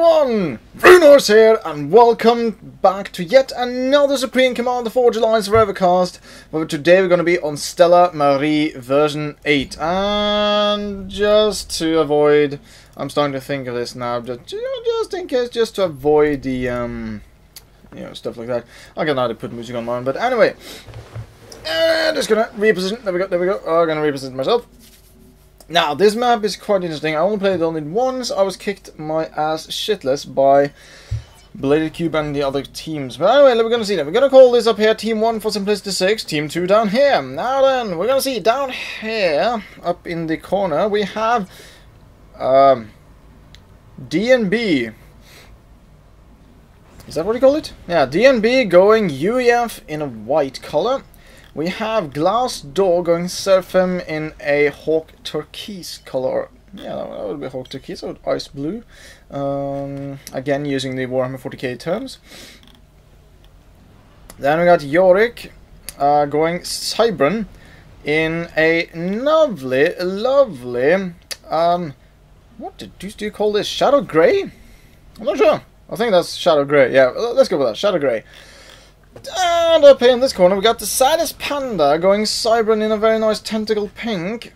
everyone! Runors here, and welcome back to yet another Supreme Commander Forge Alliance Forevercast, where today we're going to be on Stella Maris version 8. And just to avoid... I'm starting to think of this now, just in case, just to avoid the, stuff like that. I can either put music on mine, but anyway. Just going to reposition, there we go, I'm going to reposition myself. Now, this map is quite interesting. I only played it only once. I was kicked my ass shitless by Bladed Cube and the other teams. But anyway, we're going to see that. We're going to call this up here Team 1 for simplicity 6, Team 2 down here. Now then, we're going to see down here, up in the corner, we have D&B. Is that what you call it? Yeah, D&B going UEF in a white color. We have GlassDoor going Seraphim in a Hawk Turquoise color. Yeah, that would be Hawk Turquoise or Ice Blue. Again, using the Warhammer 40k terms. Then we got Yorick going Cybran in a lovely, what do you call this? Shadow Grey? I'm not sure. I think that's Shadow Grey. Yeah, let's go with that. Shadow Grey. And up here in this corner we got the Thesaddestpanda going Cybran in a very nice tentacle pink.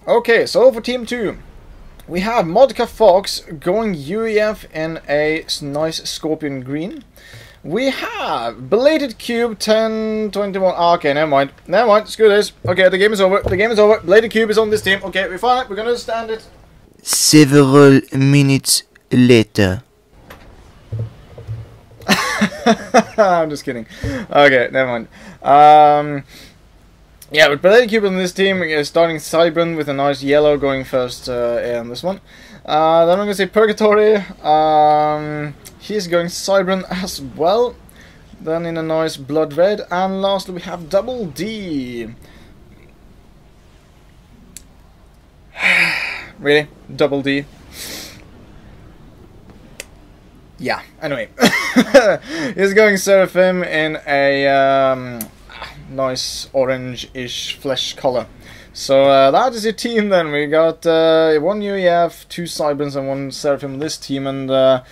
Okay, so for Team 2 we have ModcaFox going UEF in a nice scorpion green. We have Bladed Cube 1021. Okay, never mind, screw this. Okay, the game is over, Bladed Cube is on this team. Okay, we're fine, we're gonna stand it. Several minutes later. I'm just kidding. Okay, never mind. Yeah, but Bladed Cube on this team is starting Cybran with a nice yellow going first in this one. Then I'm going to say Purgatory. He's going Cybran as well. Then in a nice blood red. And lastly we have Double D. Really? Double D? Yeah, anyway. He's going Seraphim in a nice orange-ish flesh color. So that is your team then. We got one UEF, 2 Cybrans and 1 Seraphim on this team, and 1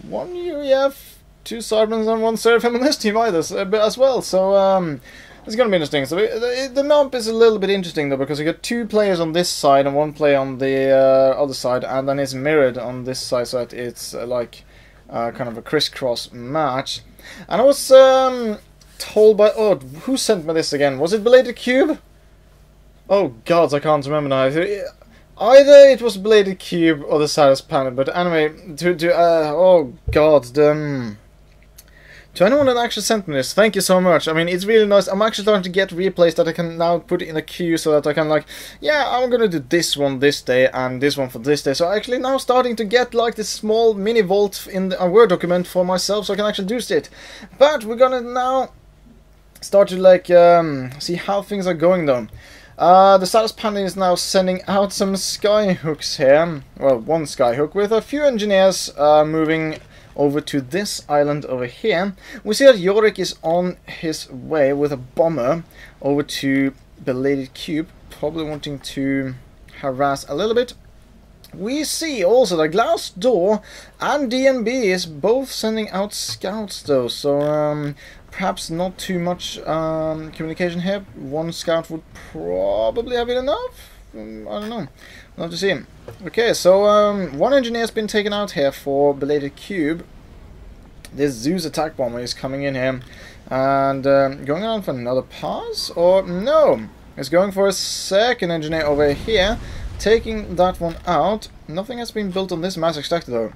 UEF, 2 Cybrans and 1 Seraphim on this team either, as well. So it's going to be interesting. So the map is a little bit interesting though, because you got 2 players on this side and 1 player on the other side, and then it's mirrored on this side, so that it's like kind of a crisscross match. And I was told by... Oh, who sent me this again? Was it Bladed Cube? Oh gods, I can't remember now. Either it was Bladed Cube or the Thesaddestpanda, but anyway, oh god, to anyone that actually sent me this, thank you so much. I mean, it's really nice. I'm actually starting to get replays that I can now put in a queue so that I can, like, yeah, I'm gonna do this one this day and this one for this day. So I'm actually now starting to get, like, this small mini vault in a Word document for myself so I can actually do shit. But we're gonna now start to, like, see how things are going, though. The Thesaddestpanda is now sending out some skyhooks here. Well, 1 skyhook with a few engineers moving over to this island over here. We see that Yorick is on his way with a bomber over to Bladed Cube, probably wanting to harass a little bit. We see also that GlassDoor and D&B is both sending out scouts though, so perhaps not too much communication here. 1 scout would probably have been enough. I don't know. We'll have to see. Okay, so 1 engineer has been taken out here for Bladed Cube. This Zeus attack bomber is coming in here and going on for another pass, or no, it's going for a 2nd engineer over here, taking that one out. Nothing has been built on this mass extractor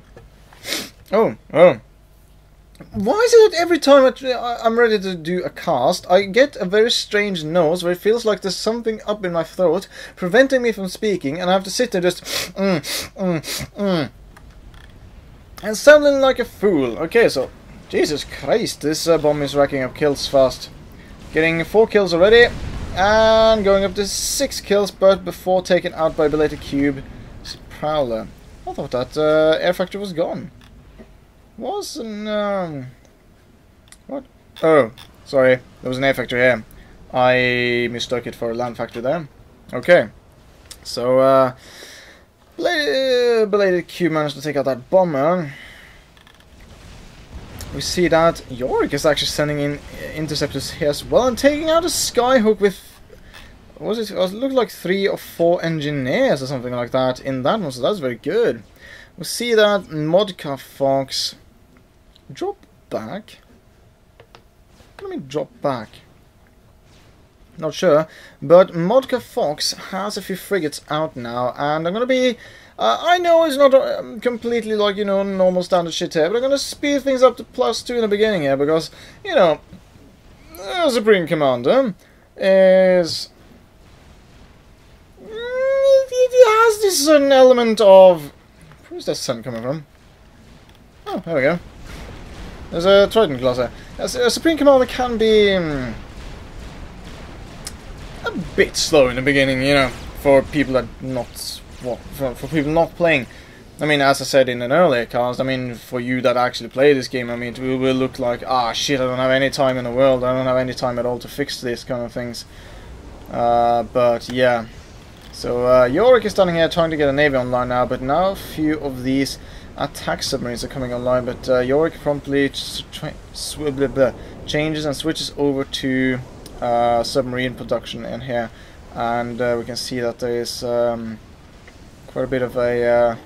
though. Oh. Why is it that every time I'm ready to do a cast, I get a very strange nose where it feels like there's something up in my throat preventing me from speaking, and I have to sit there just and sounding like a fool. Okay, so Jesus Christ, this bomb is racking up kills fast. Getting 4 kills already, and going up to 6 kills, but before taken out by Bladed Cube Prowler. I thought that air factory was gone. Wasn't what? Oh, sorry, there was an air factory here. I mistook it for a land factory there. Okay, so Belated Q managed to take out that bomber. We see that Yorick is actually sending in interceptors here as well and taking out a Skyhook with, what was it? It looked like 3 or 4 engineers or something like that in that one, so that's very good. We see that ModcaFox drop back. Let me drop back. Not sure, but ModcaFox has a few frigates out now, and I'm gonna be. I know it's not completely like, you know, normal standard shit here, but I'm gonna speed things up to +2 in the beginning here because, you know, the Supreme Commander is. It has this certain element of. Where's that sun coming from? Oh, there we go. There's a Trident class there. A Supreme Commander can be a bit slow in the beginning, you know, for people that for people not playing. I mean, as I said in an earlier cast, I mean, for you that actually play this game, I mean, it will look like, ah, shit, I don't have any time in the world, I don't have any time at all to fix this kind of things. But yeah. So Yorick is standing here trying to get a navy online now, but now a few of these attack submarines are coming online, but Yorick promptly changes and switches over to submarine production in here, and we can see that there is quite a bit of a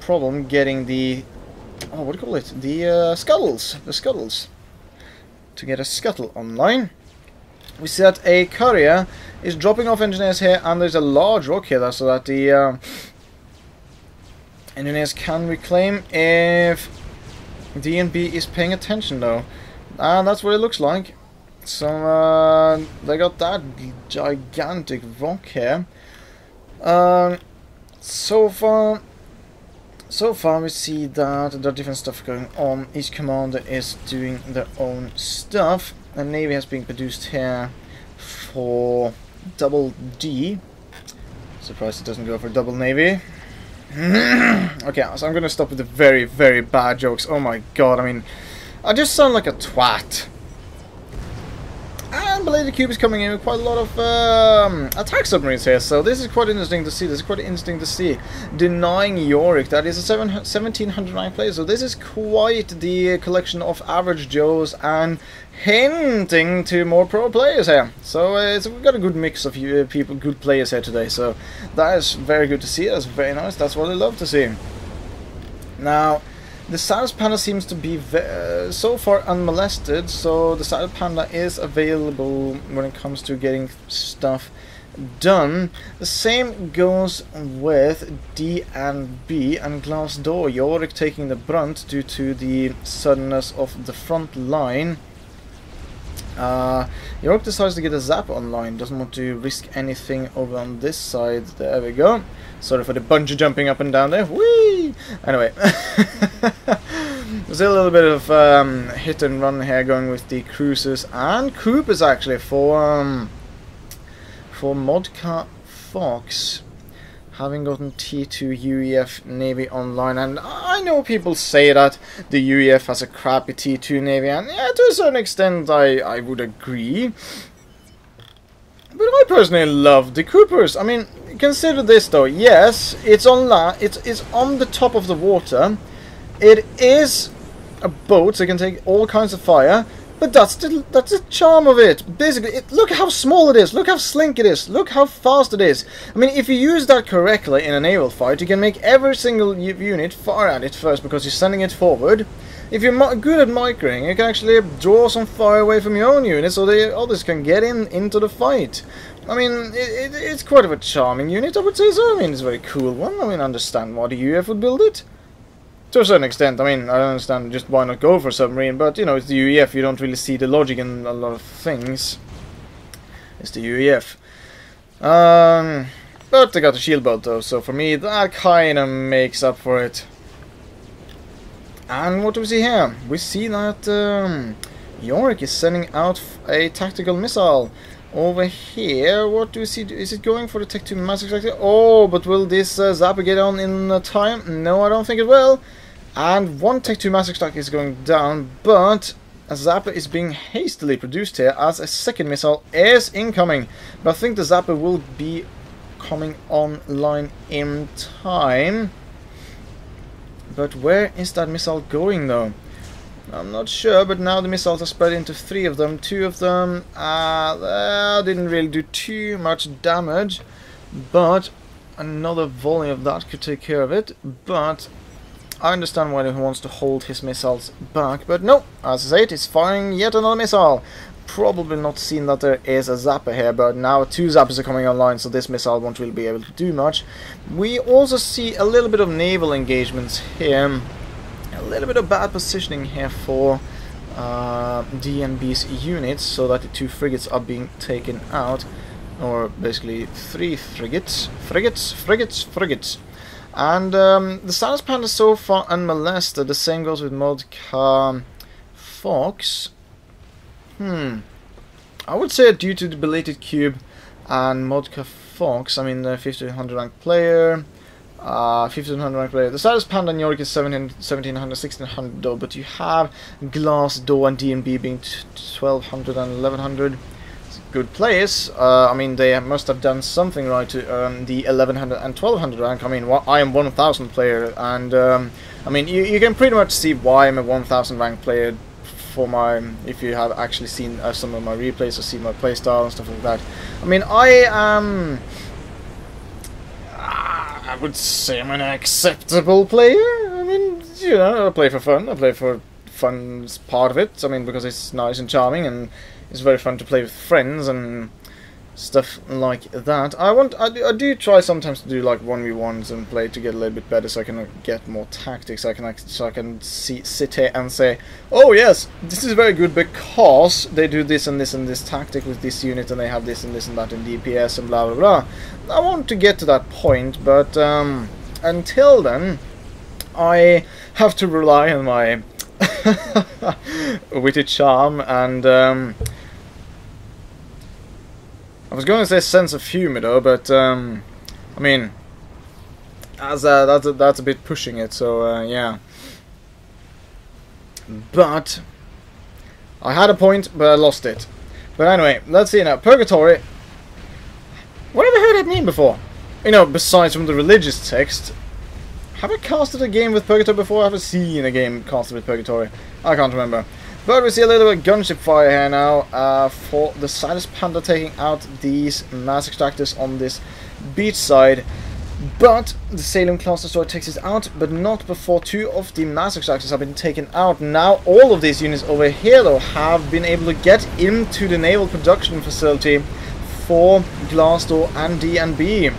problem getting the what do you call it? The scuttles to get a scuttle online. We see that a courier is dropping off engineers here, and there's a large rock here so that the engineers can reclaim if DNB is paying attention though. And that's what it looks like. So they got that gigantic rock here. So far we see that there are different stuff going on. Each commander is doing their own stuff. A navy has been produced here for double D. Surprised it doesn't go for double navy. Okay, so I'm gonna stop with the very, very bad jokes. Oh my god, I mean, I just sound like a twat. And Belated Cube is coming in with quite a lot of attack submarines here, so this is quite interesting to see. This is quite interesting to see. Denying Yorick, that is a 1709 players, so this is quite the collection of average Joes and hinting to more pro players here. So we've got a good mix of people, good players here today, so that is very good to see. That's very nice. That's what I love to see. Now, the Thesaddestpanda seems to be so far unmolested, so the Thesaddestpanda is available when it comes to getting stuff done. The same goes with D and B and GlassDoor. Yorick taking the brunt due to the suddenness of the front line. Yorick decides to get a zap online, doesn't want to risk anything over on this side. There we go. Sorry for the bungee jumping up and down there. Whee! Anyway, there's a little bit of hit and run here going with the cruisers and Coopers actually for ModcaFox, having gotten T2 UEF Navy online. And I know people say that the UEF has a crappy T2 Navy, and yeah, to a certain extent I would agree. But I personally love the Coopers. I mean, consider this though. Yes, it's on it's on the top of the water. It is a boat, so it can take all kinds of fire. But that's the charm of it. Basically, look how small it is. Look how slink it is. Look how fast it is. I mean, if you use that correctly in a naval fight, you can make every single unit fire at it first because you're sending it forward. If you're good at microing, you can actually draw some fire away from your own unit so the others can get into the fight. I mean, it's quite of a charming unit, I would say so. I mean, it's a very cool one. I mean, I understand why the UEF would build it. To a certain extent, I mean, I don't understand just why not go for a submarine, but, you know, it's the UEF, you don't really see the logic in a lot of things. It's the UEF. But they got the shield boat, though, so for me, that kind of makes up for it. And what do we see here? We see that Yorick is sending out a tactical missile. Over here, what do we see? Is it going for the Tech 2 Mass Extractor? Oh, but will this Zapper get on in time? No, I don't think it will. And one Tech 2 Mass Extractor is going down, but a Zapper is being hastily produced here as a second missile is incoming. But I think the Zapper will be coming online in time. But where is that missile going though? I'm not sure, but now the missiles are spread into 3 of them. 2 of them didn't really do too much damage, but another volley of that could take care of it. But I understand why he wants to hold his missiles back, but no, as I said, he's firing yet another missile. Probably not seen that there is a zapper here, but now 2 zappers are coming online, so this missile won't really be able to do much. We also see a little bit of naval engagements here. A little bit of bad positioning here for DNB's units, so that the 2 frigates are being taken out. Or basically 3 frigates. And the Thesaddestpanda is so far unmolested. The same goes with ModcaFox. I would say due to the belated cube and ModcaFox, I mean the 1500 rank player, the Thesaddestpanda and Yorick is 1700, 1600 though, but you have GlassDoor and DNB being 1200 and 1100. Good players. I mean, they must have done something right to earn the 1100 and 1200 rank. I mean, I am 1000 player, and I mean, you can pretty much see why I'm a 1000 rank player for my, if you have actually seen some of my replays or seen my playstyle and stuff like that. I mean, I would say I'm an acceptable player. I mean, you know, I play for fun. I play for fun's part of it. I mean, because it's nice and charming, and it's very fun to play with friends and stuff like that. I do try sometimes to do like 1v1s and play to get a little bit better, so I can get more tactics. So I can sit here and say, oh yes, this is very good because they do this and this and this tactic with this unit, and they have this and this and that in DPS and blah blah blah. I want to get to that point, but until then, I have to rely on my witty charm and I was going to say sense of humor though, but I mean, that's a bit pushing it. So yeah. But I had a point, but I lost it. But anyway, let's see now. Purgatory. What have I heard that name before? You know, besides from the religious text. Have I casted a game with Purgatory before? Have I seen a game casted with Purgatory? I can't remember. But we see a little bit of gunship fire here now for the Thesaddestpanda taking out these mass extractors on this beach side. But the Salem class destroyer takes it out, but not before 2 of the mass extractors have been taken out. Now all of these units over here though have been able to get into the naval production facility for GlassDoor and DNB.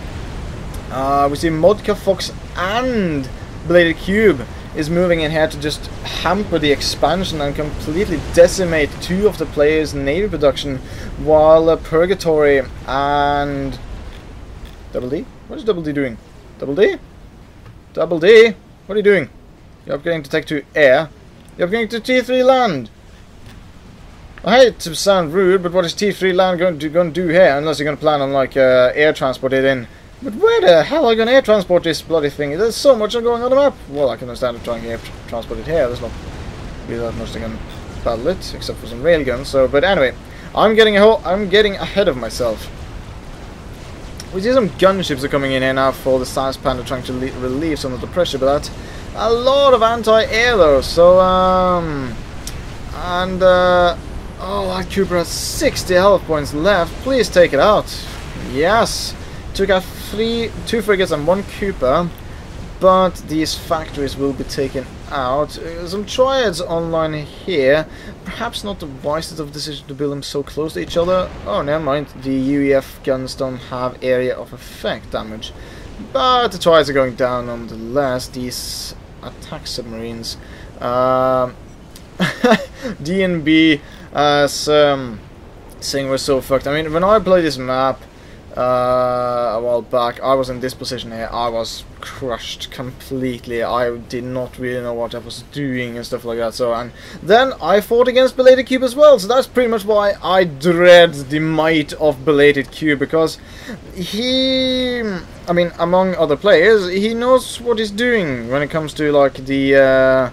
We see ModcaFox and Bladed Cube is moving in here to just hamper the expansion and completely decimate 2 of the players' naval production, while Purgatory and Double D? What is Double D doing? Double D? Double D? What are you doing? You're upgrading to Tech 2 Air. You're upgrading to T3 Land. I hate to sound rude, but what is T3 Land going to do here? Unless you're going to plan on like air transport it in. But where the hell are you going to air transport this bloody thing? There's so much going on the map. Well, I can understand trying to air transport it here. There's not really that much they can battle it, except for some railguns. So, but anyway, I'm getting ahead of myself. We see some gunships are coming in here now for the Thesaddestpanda, trying to relieve some of the pressure, but that's a lot of anti-air though. So, oh, that Cooper has 60 health points left. Please take it out. Yes. Took out 2 frigates and 1 Cooper, but these factories will be taken out. Some triads online here. Perhaps not the wisest of decision to build them so close to each other. Oh, never mind. The UEF guns don't have area of effect damage, but the triads are going down nonetheless. These attack submarines. DNB saying we're so fucked. I mean, when I play this map a while back, I was in this position here. I was crushed completely. I did not really know what I was doing and stuff like that. So, and then I fought against Belated Cube as well. So that's pretty much why I dread the might of Belated Cube, because he, I mean, among other players, he knows what he's doing when it comes to like the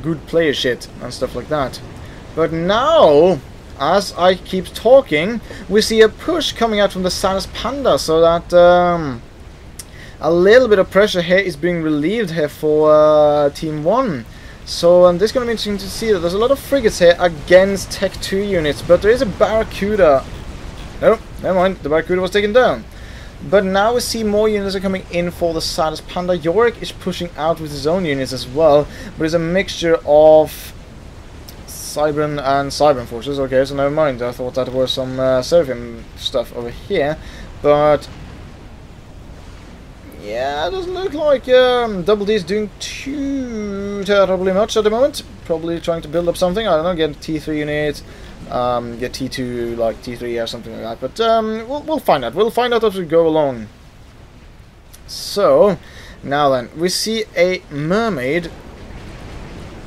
good player shit and stuff like that. But now, as I keep talking, we see a push coming out from the Thesaddestpanda, so that a little bit of pressure here is being relieved here for Team 1. So this is going to be interesting to see that there's a lot of frigates here against Tech 2 units, but there is a Barracuda. No, never mind, the Barracuda was taken down. But now we see more units are coming in for the Thesaddestpanda. Yorick is pushing out with his own units as well, but it's a mixture of Cybran and Cybran forces. Okay, so never mind, I thought that was some Seraphim stuff over here, but yeah, it doesn't look like Double D is doing too terribly much at the moment. Probably trying to build up something, I don't know, get T3 units, get T2 like T3 or something like that, but we'll find out. We'll find out as we go along. So, now then, we see a mermaid.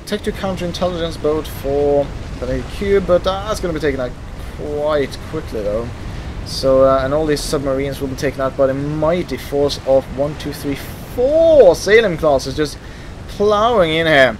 Tech 2 counterintelligence boat for the cube, but that's going to be taken out quite quickly though. So, and all these submarines will be taken out by the mighty force of 1, 2, 3, 4 Salem classes just plowing in here.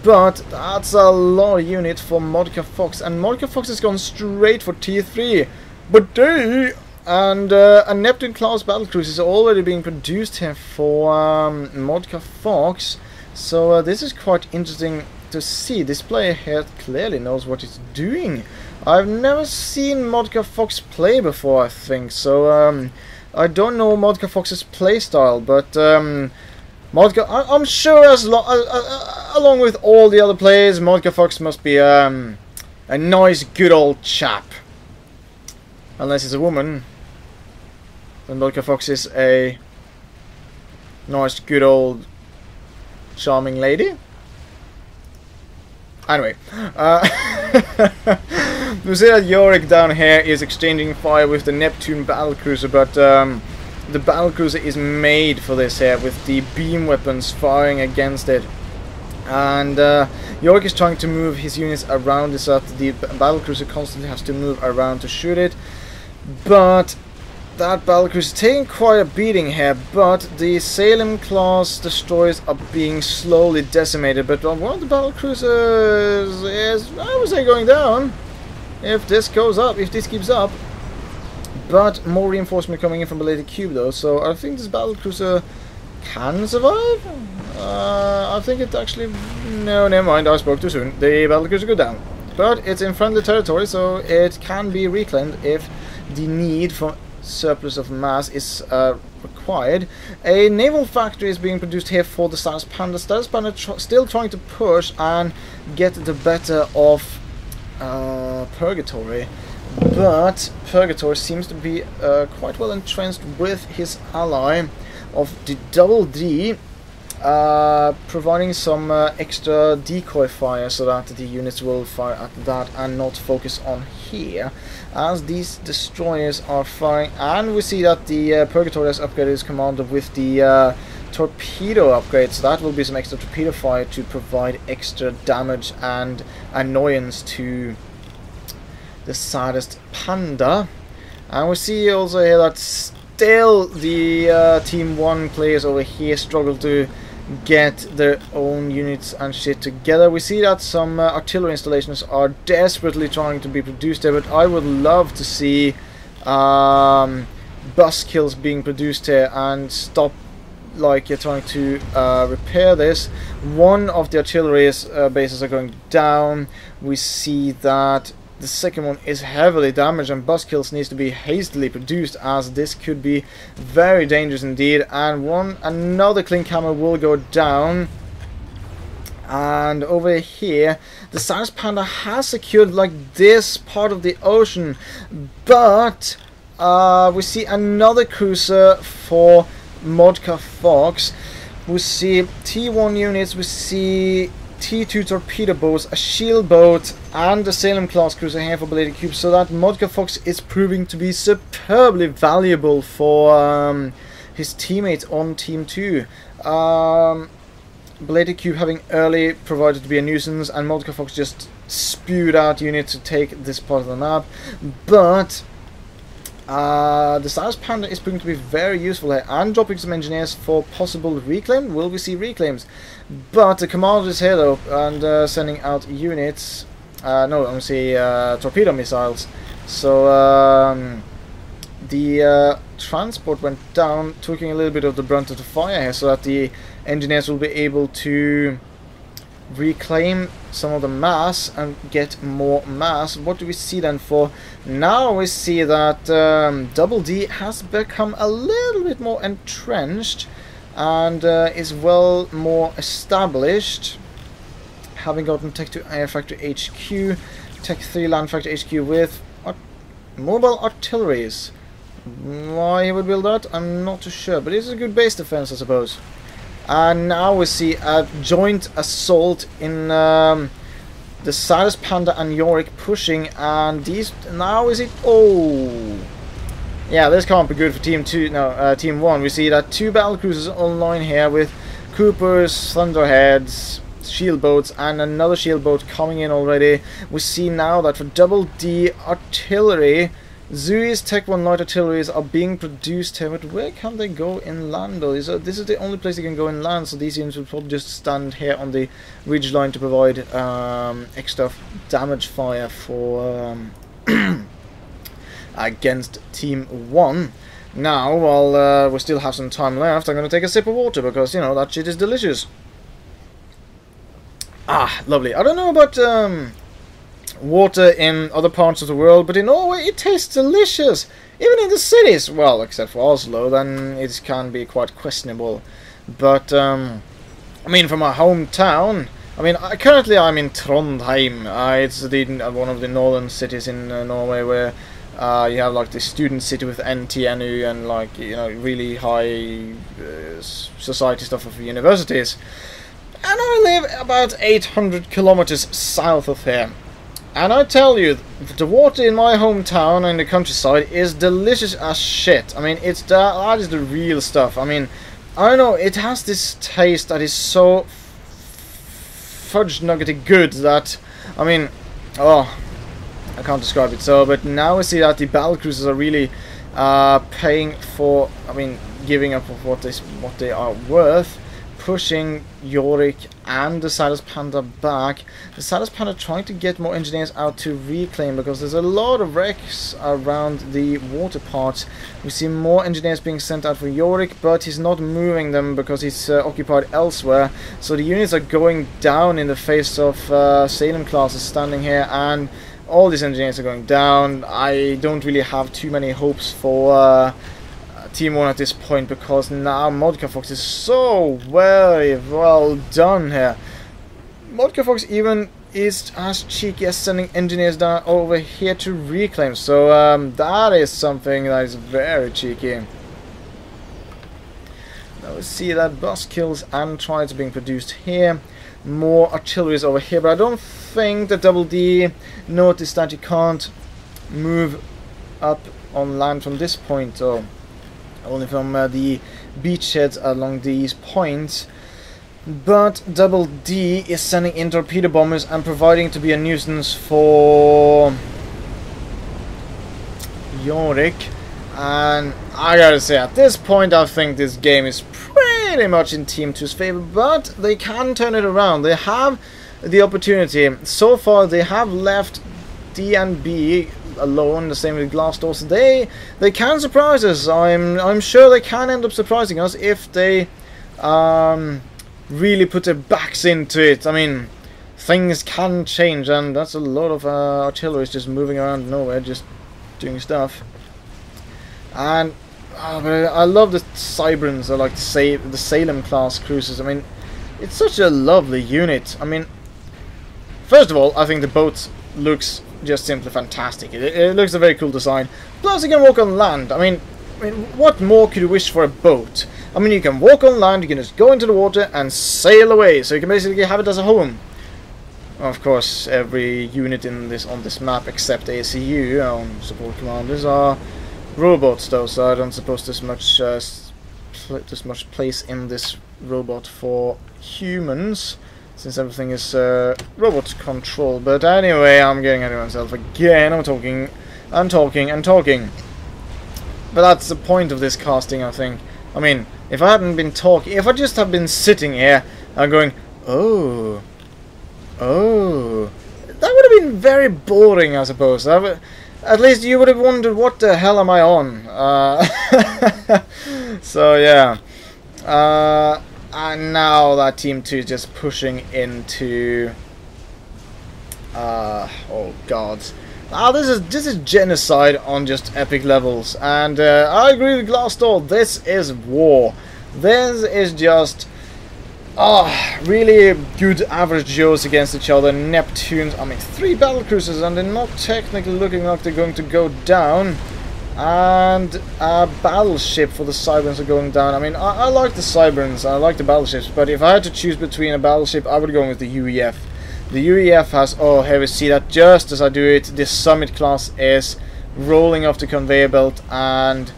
But that's a lot of units for ModcaFox, and ModcaFox has gone straight for T3. But they and a Neptune class battlecruiser is already being produced here for ModcaFox. So this is quite interesting to see. This player here clearly knows what he's doing. I've never seen ModcaFox play before, I think, so I don't know ModcaFox's playstyle, but I'm sure along with all the other players, ModcaFox must be a nice good old chap. Unless it's a woman, then ModcaFox is a nice good old charming lady. Anyway, we see that Yorick down here is exchanging fire with the Neptune battlecruiser, but the battlecruiser is made for this here, with the beam weapons firing against it. And Yorick is trying to move his units around it so that the battlecruiser constantly has to move around to shoot it. But that battlecruiser is taking quite a beating here, but the Salem class destroyers are being slowly decimated. But one of the battlecruisers is, I would say, going down. If this goes up, if this keeps up. But more reinforcement coming in from Belated Cube though, so I think this battlecruiser can survive? I think it actually... No, never mind, I spoke too soon. The battlecruiser go down. But it's in friendly territory, so it can be reclaimed if the need for surplus of mass is required. A naval factory is being produced here for the Thesaddestpanda. Thesaddestpanda still trying to push and get the better of Purgatory, but Purgatory seems to be quite well entrenched with his ally of the Double D, providing some extra decoy fire so that the units will fire at that and not focus on here, as these destroyers are firing. And we see that the Purgatory has upgraded his commander with the torpedo upgrade, so that will be some extra torpedo fire to provide extra damage and annoyance to the Thesaddestpanda. And we see also here that still the Team 1 players over here struggle to get their own units and shit together. We see that some artillery installations are desperately trying to be produced there, but I would love to see bus kills being produced here and stop like you're trying to repair this. One of the artillery bases are going down. We see that the second one is heavily damaged, and bus kills needs to be hastily produced, as this could be very dangerous indeed. And another clink hammer will go down. And over here the Thesaddestpanda has secured like this part of the ocean, but we see another cruiser for ModcaFox. We see T1 units, we see T2 torpedo boats, a shield boat, and a Salem class cruiser here for Belated Cube, so that ModcaFox is proving to be superbly valuable for his teammates on Team 2. Belated Cube having early provided to be a nuisance, and ModcaFox just spewed out units to take this part of the map. But the Thesaddestpanda is proving to be very useful here, and dropping some engineers for possible reclaim. Will we see reclaims? But the commander is here though, and sending out units. No, I'm see torpedo missiles. So the transport went down, taking a little bit of the brunt of the fire here, so that the engineers will be able to reclaim some of the mass and get more mass. What do we see then for now? We see that Double D has become a little bit more entrenched and is well more established, having gotten Tech 2 Air Factory HQ, Tech 3 Land Factory HQ with mobile artilleries. Why he would build that, I'm not too sure, but it's a good base defense, I suppose. And now we see a joint assault in the Thesaddestpanda and Yorick pushing, and these now is it? Oh, yeah, this can't be good for Team 2. No, Team 1. We see that 2 battlecruisers online here with Coopers, Thunderheads, shield boats, and another shield boat coming in already. We see now that for Double D artillery, Zui's Tech 1 light artilleries are being produced here, but where can they go inland though? This is the only place they can go inland, so these units will probably just stand here on the ridge line to provide extra damage fire for against Team 1. Now, while we still have some time left, I'm going to take a sip of water, because, you know, that shit is delicious. Ah, lovely. I don't know about water in other parts of the world, but in Norway it tastes delicious. Even in the cities, well, except for Oslo, then it can be quite questionable. But I mean, from my hometown, I mean, currently I'm in Trondheim. It's one of the northern cities in Norway, where you have like the student city with NTNU and, like, you know, really high society stuff of universities. And I live about 800 kilometers south of here. And I tell you, the water in my hometown and in the countryside is delicious as shit. I mean, that is the real stuff. I mean, I don't know, it has this taste that is so fudge nuggety good that, I mean, oh, I can't describe it. So, but now we see that the battlecruisers are really paying for, I mean, giving up of what they are worth, pushing Yorick and the Thesaddestpanda back. The Thesaddestpanda trying to get more engineers out to reclaim, because there's a lot of wrecks around the water parts. We see more engineers being sent out for Yorick, but he's not moving them because he's occupied elsewhere. So the units are going down in the face of Salem classes standing here, and all these engineers are going down. I don't really have too many hopes for Team 1 at this point, because now ModcaFox is so very well done here. ModcaFox even is as cheeky as sending engineers down over here to reclaim, so that is something that is very cheeky. Now we see that bus kills and trials are being produced here. More artillery is over here, but I don't think the Double D noticed that you can't move up on land from this point, or only from the beachheads along these points. But Double D is sending in torpedo bombers and providing to be a nuisance for Yorick. And I gotta say, at this point I think this game is pretty much in Team 2's favor, but they can turn it around. They have the opportunity. So far they have left D and B alone, the same with GlassDoor. So they can surprise us. I'm sure they can end up surprising us if they really put their backs into it. I mean, things can change, and that's a lot of artillery just moving around nowhere, just doing stuff. And but I love the Cybrans, or like the Salem class cruisers. I mean, it's such a lovely unit. I mean, first of all, I think the boat looks just simply fantastic. It looks a very cool design. Plus, you can walk on land. I mean, what more could you wish for a boat? I mean, you can walk on land, you can just go into the water and sail away. So you can basically have it as a home. Of course, every unit on this map except ACU, support commanders, are robots though. So I don't suppose there's much place in this robot for humans, since everything is robot control. But anyway, I'm getting ahead of myself again. I'm talking. But that's the point of this casting, I think. I mean, if I hadn't been talking, if I just had been sitting here and going, oh, that would have been very boring, I suppose. I at least you would have wondered what the hell am I on. So yeah. And now that Team 2 is just pushing into... oh god. This is genocide on just epic levels. And I agree with GlassDoor, this is war. This is just... really good average Joes against each other. Neptunes, I mean 3 battlecruisers, and they're not technically looking like they're going to go down. And a battleship for the Cyberns are going down. I mean, I like the Cyberns, I like the battleships, but if I had to choose between a battleship, I would go with the UEF. The UEF has, oh, here we see that just as I do it, this Summit class is rolling off the conveyor belt and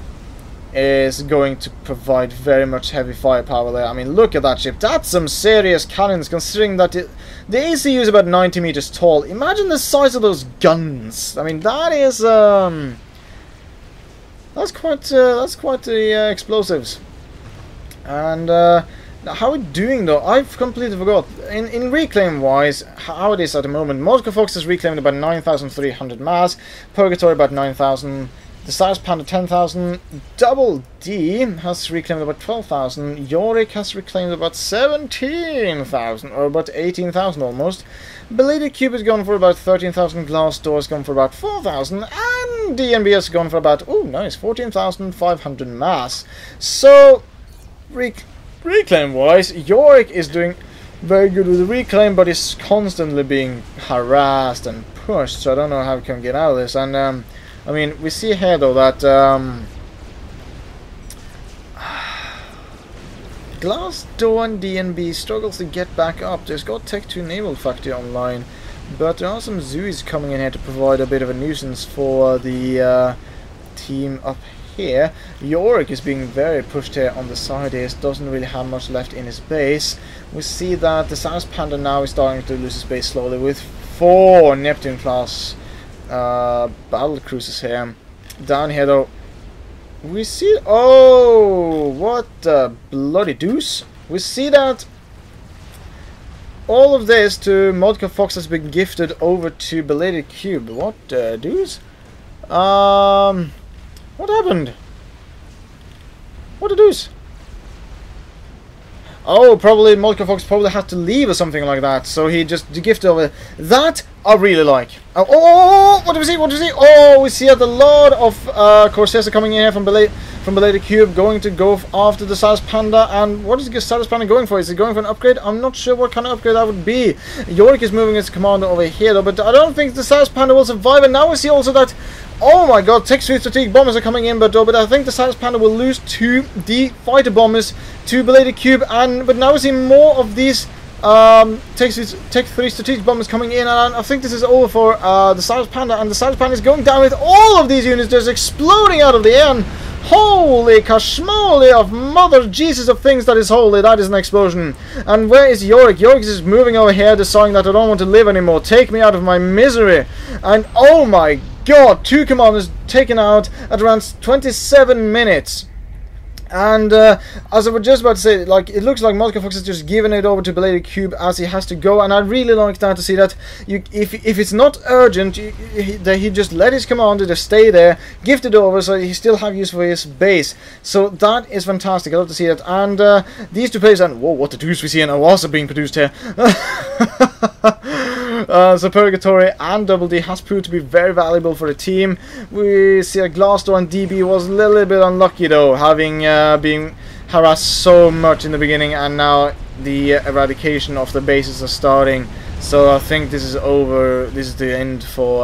is going to provide very much heavy firepower there. I mean, look at that ship. That's some serious cannons, considering that the ACU is about 90 meters tall. Imagine the size of those guns. I mean, that is that's quite the explosives. And how are we doing though? I've completely forgot. In reclaim wise, how it is at the moment. ModcaFox has reclaimed about 9,300 mass. Purgatory about 9,000. Thesaddestpanda 10,000. Double D has reclaimed about 12,000. Yorick has reclaimed about 17,000, or about 18,000 almost. Belated Cube has gone for about 13,000. GlassDoor has gone for about 4,000. And DNB has gone for about, oh nice, 14,500 mass. So, reclaim wise, Yorick is doing very good with the reclaim, but is constantly being harassed and pushed, so I don't know how we can get out of this. And I mean, we see here though that GlassDoor and DNB struggles to get back up. There's got Tech 2 Naval Factory online, but there are some Zoos coming in here to provide a bit of a nuisance for the team up here. Yorick is being very pushed here on the side here, doesn't really have much left in his base. We see that the Thesaddestpanda now is starting to lose his base slowly with 4 Neptune class battle cruisers here. Down here though, we see, oh, what the bloody deuce. We see that all of this to ModcaFox has been gifted over to Belated Cube. What the deuce? What happened? What the deuce? Oh, probably ModcaFox probably had to leave or something like that, so he just gifted over. That I really like. Oh, what do we see? What do we see? Oh, we see that a lot of Corsairs are coming in here from Belated Cube, going to go after the Thesaddestpanda. And what is the Thesaddestpanda going for? Is it going for an upgrade? I'm not sure what kind of upgrade that would be. Yorick is moving his commander over here though, but I don't think the Thesaddestpanda will survive. And now we see also that, oh my god, Tech 3 strategic bombers are coming in, but I think the Thesaddestpanda will lose to the fighter bombers to Belated Cube. But now we see more of these Tech 3 strategic bombers coming in, and I think this is over for the Thesaddestpanda, and the Thesaddestpanda is going down with all of these units just exploding out of the air. And holy kashmoli of mother Jesus of things that is holy, that is an explosion. And where is Yorick? Yorick is moving over here, deciding that I don't want to live anymore. Take me out of my misery. And oh my god, 2 commanders taken out at around 27 minutes. And as I was just about to say, like, it looks like ModcaFox has just given it over to Belated Cube as he has to go, and I really like that, to see that if it's not urgent, that he just let his commander just stay there, gift it over, so he still have use for his base. So that is fantastic. I love to see that. And these 2 players, and whoa, what the deuce we see an Awasa being produced here. So Purgatory and Double D has proved to be very valuable for the team. We see that GlassDoor and DB was a little bit unlucky though, having been harassed so much in the beginning, and now the eradication of the bases are starting. So I think this is over. This is the end for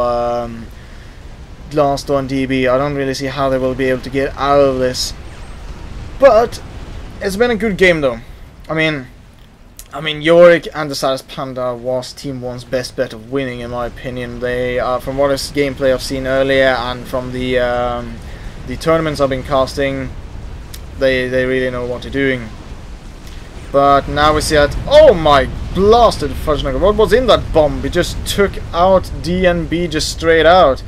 GlassDoor and DB. I don't really see how they will be able to get out of this. But it's been a good game though. I mean, Yorick and the Thesaddestpanda was Team 1's best bet of winning, in my opinion. They, from what is gameplay I've seen earlier and from the tournaments I've been casting, they really know what they're doing. But now we see that, oh my blasted fudge nugget, what was in that bomb? We just took out DNB just straight out.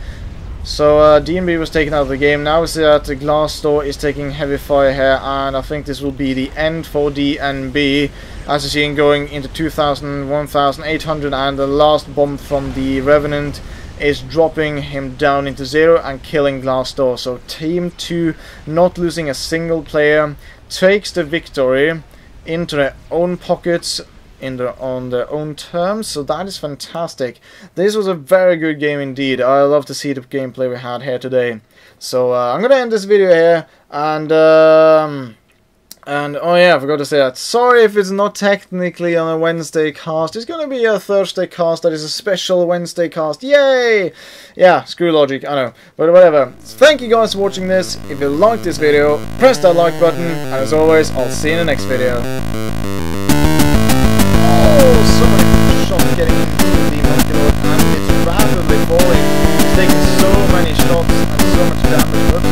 So DNB was taken out of the game. Now we see that the GlassDoor is taking heavy fire here, and I think this will be the end for DNB. As you see him going into 2,000, 1,800, and the last bomb from the Revenant is dropping him down into 0 and killing GlassDoor. So Team 2, not losing a single player, takes the victory into their own pockets on their own terms. So that is fantastic. This was a very good game indeed. I love to see the gameplay we had here today. So I'm gonna end this video here, and oh yeah, I forgot to say that. Sorry if it's not technically on a Wednesday cast. It's gonna be a Thursday cast. That is a special Wednesday cast. Yay! Yeah, screw logic, I know. But whatever. Thank you guys for watching this. If you liked this video, press that like button. And as always, I'll see you in the next video. Oh, so many shots getting into the molecular, and it's rapidly falling. It's taking so many shots and so much damage. But